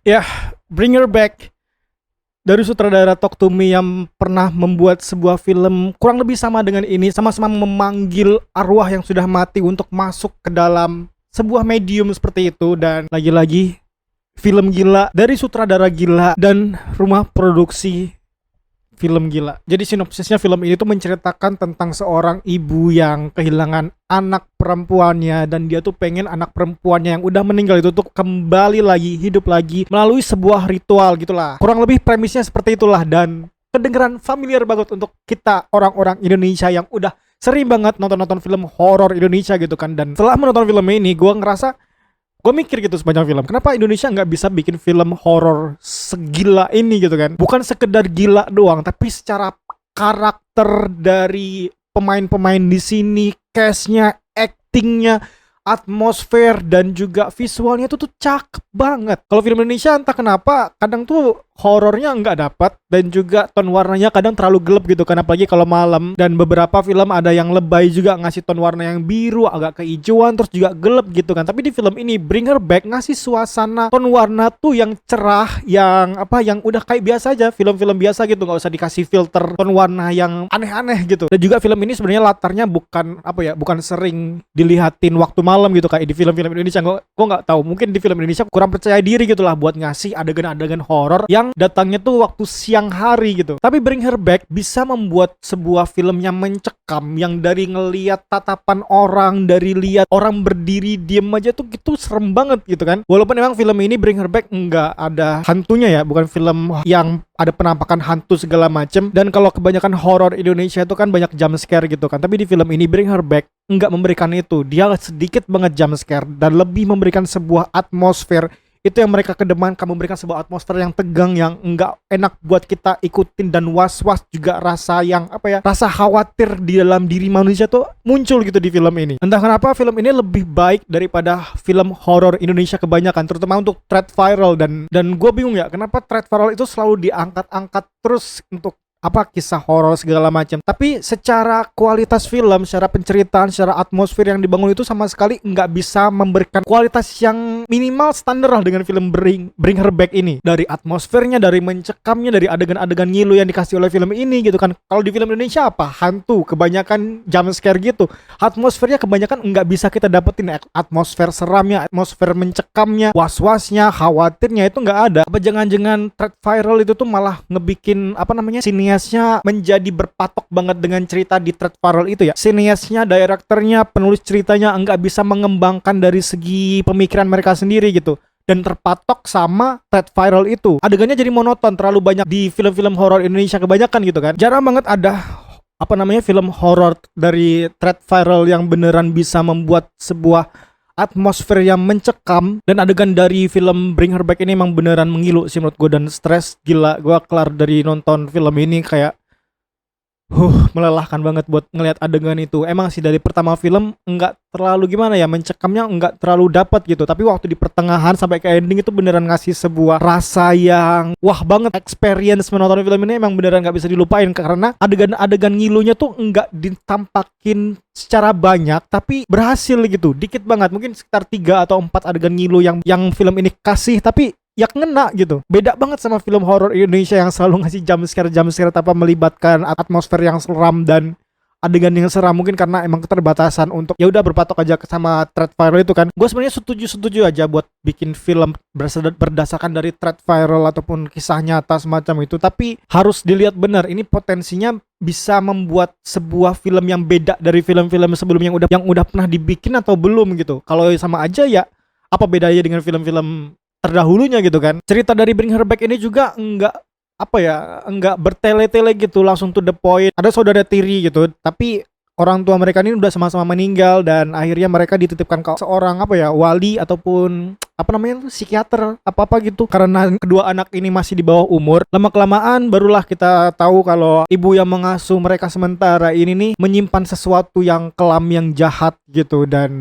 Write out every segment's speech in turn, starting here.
Ya, Bring Her Back dari sutradara Talk to Me yang pernah membuat sebuah film kurang lebih sama dengan ini, sama-sama memanggil arwah yang sudah mati untuk masuk ke dalam sebuah medium seperti itu. Dan lagi-lagi film gila dari sutradara gila dan rumah produksi film gila. Jadi sinopsisnya film ini tuh menceritakan tentang seorang ibu yang kehilangan anak perempuannya, dan dia tuh pengen anak perempuannya yang udah meninggal itu tuh kembali lagi, hidup lagi melalui sebuah ritual gitulah. Kurang lebih premisnya seperti itulah, dan kedengeran familiar banget untuk kita orang-orang Indonesia yang udah sering banget nonton-nonton film horor Indonesia gitu kan. Dan setelah menonton film ini gue ngerasa, gue mikir gitu sepanjang film, kenapa Indonesia nggak bisa bikin film horor segila ini gitu kan? Bukan sekedar gila doang, tapi secara karakter dari pemain-pemain di sini, cast-nya, acting-nya, atmosfer dan juga visualnya tuh cakep banget. Kalau film Indonesia entah kenapa kadang tuh horornya nggak dapat, dan juga tone warnanya kadang terlalu gelap gitu kan, apalagi kalau malam. Dan beberapa film ada yang lebay juga, ngasih tone warna yang biru agak kehijauan terus juga gelap gitu kan. Tapi di film ini Bring Her Back ngasih suasana tone warna tuh yang cerah, yang apa, yang udah kayak biasa aja, film-film biasa gitu, nggak usah dikasih filter tone warna yang aneh-aneh gitu. Dan juga film ini sebenarnya latarnya bukan apa ya, bukan sering dilihatin waktu malam gitu kayak di film-film Indonesia. Gue nggak tahu, mungkin di film Indonesia kurang percaya diri gitulah buat ngasih adegan-adegan horor yang datangnya tuh waktu siang hari gitu. Tapi Bring Her Back bisa membuat sebuah film yang mencekam, yang dari ngelihat tatapan orang, dari lihat orang berdiri diem aja tuh gitu serem banget gitu kan. Walaupun emang film ini Bring Her Back nggak ada hantunya ya, bukan film yang ada penampakan hantu segala macem. Dan kalau kebanyakan horor Indonesia itu kan banyak jump scare gitu kan, tapi di film ini Bring Her Back nggak memberikan itu. Dia sedikit banget jump scare dan lebih memberikan sebuah atmosfer. Itu yang mereka kedepankan, memberikan sebuah atmosfer yang tegang, yang enggak enak buat kita ikutin, dan was-was juga, rasa yang apa ya, rasa khawatir di dalam diri manusia tuh muncul gitu di film ini. Entah kenapa film ini lebih baik daripada film horor Indonesia kebanyakan, terutama untuk thread viral. Dan gue bingung ya, kenapa thread viral itu selalu diangkat-angkat terus untuk apa, kisah horor segala macam. Tapi secara kualitas film, secara penceritaan, secara atmosfer yang dibangun itu sama sekali nggak bisa memberikan kualitas yang minimal standar lah dengan film Bring Her Back ini. Dari atmosfernya, dari mencekamnya, dari adegan-adegan ngilu yang dikasih oleh film ini gitu kan. Kalau di film Indonesia apa? Hantu, kebanyakan jump scare gitu. Atmosfernya kebanyakan nggak bisa kita dapetin. Atmosfer seramnya, atmosfer mencekamnya, was-wasnya, khawatirnya itu nggak ada. Apa jangan-jangan thread viral itu tuh malah ngebikin apa namanya, siniasnya menjadi berpatok banget dengan cerita di thread viral itu ya. Siniasnya, direkturnya, penulis ceritanya nggak bisa mengembangkan dari segi pemikiran mereka sendiri gitu, dan terpatok sama thread viral itu. Adegannya jadi monoton, terlalu banyak di film-film horor Indonesia kebanyakan gitu kan. Jarang banget ada apa namanya, film horor dari thread viral yang beneran bisa membuat sebuah atmosfer yang mencekam. Dan adegan dari film Bring Her Back ini emang beneran mengilu sih menurut gue, dan stres gila. Gue kelar dari nonton film ini kayak melelahkan banget buat ngelihat adegan itu. Emang sih dari pertama film nggak terlalu gimana ya, mencekamnya nggak terlalu dapat gitu, tapi waktu di pertengahan sampai ke ending itu beneran ngasih sebuah rasa yang wah banget. Experience menonton film ini emang beneran nggak bisa dilupain, karena adegan-adegan ngilunya tuh nggak ditampakin secara banyak, tapi berhasil gitu, dikit banget, mungkin sekitar 3 atau 4 adegan ngilu yang film ini kasih, tapi ya ngena gitu. Beda banget sama film horor Indonesia yang selalu ngasih jump scare tanpa melibatkan atmosfer yang seram dan adegan yang seram. Mungkin karena emang keterbatasan untuk ya udah berpatok aja sama thread viral itu kan. Gue sebenarnya setuju aja buat bikin film berdasarkan dari thread viral ataupun kisah nyata semacam itu, tapi harus dilihat benar, ini potensinya bisa membuat sebuah film yang beda dari film-film sebelumnya yang udah pernah dibikin atau belum gitu. Kalau sama aja ya apa bedanya dengan film-film terdahulunya gitu kan. Cerita dari Bring Her Back ini juga enggak apa ya, enggak bertele-tele gitu, langsung to the point. Ada saudara tiri gitu, tapi orang tua mereka ini udah sama-sama meninggal, dan akhirnya mereka dititipkan ke seorang apa ya, wali ataupun apa namanya, psikiater apa gitu, karena kedua anak ini masih di bawah umur. Lama kelamaan barulah kita tahu kalau ibu yang mengasuh mereka sementara ini nih menyimpan sesuatu yang kelam, yang jahat gitu. Dan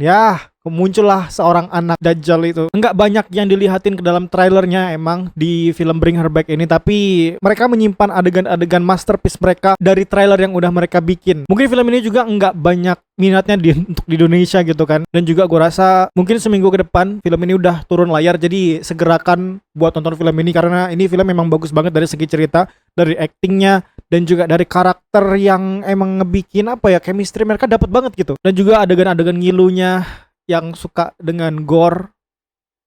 ya muncullah seorang anak Dajjal itu. Enggak banyak yang dilihatin ke dalam trailernya emang di film Bring Her Back ini, tapi mereka menyimpan adegan-adegan masterpiece mereka dari trailer yang udah mereka bikin. Mungkin film ini juga enggak banyak minatnya untuk di Indonesia gitu kan. Dan juga gue rasa mungkin seminggu ke depan film ini udah turun layar, jadi segerakan buat nonton film ini karena ini film memang bagus banget dari segi cerita, dari actingnya, dan juga dari karakter yang emang ngebikin apa ya, chemistry mereka dapat banget gitu. Dan juga adegan-adegan ngilunya yang suka dengan gore,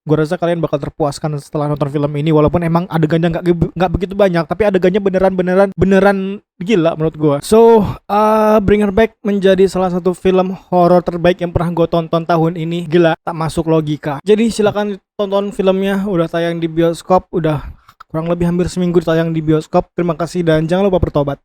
gue rasa kalian bakal terpuaskan setelah nonton film ini. Walaupun emang adegannya nggak begitu banyak, tapi adegannya beneran gila menurut gue. So Bring Her Back menjadi salah satu film horor terbaik yang pernah gue tonton tahun ini. Gila, tak masuk logika. Jadi silakan tonton filmnya, udah tayang di bioskop, udah kurang lebih hampir seminggu tayang di bioskop. Terima kasih dan jangan lupa bertobat.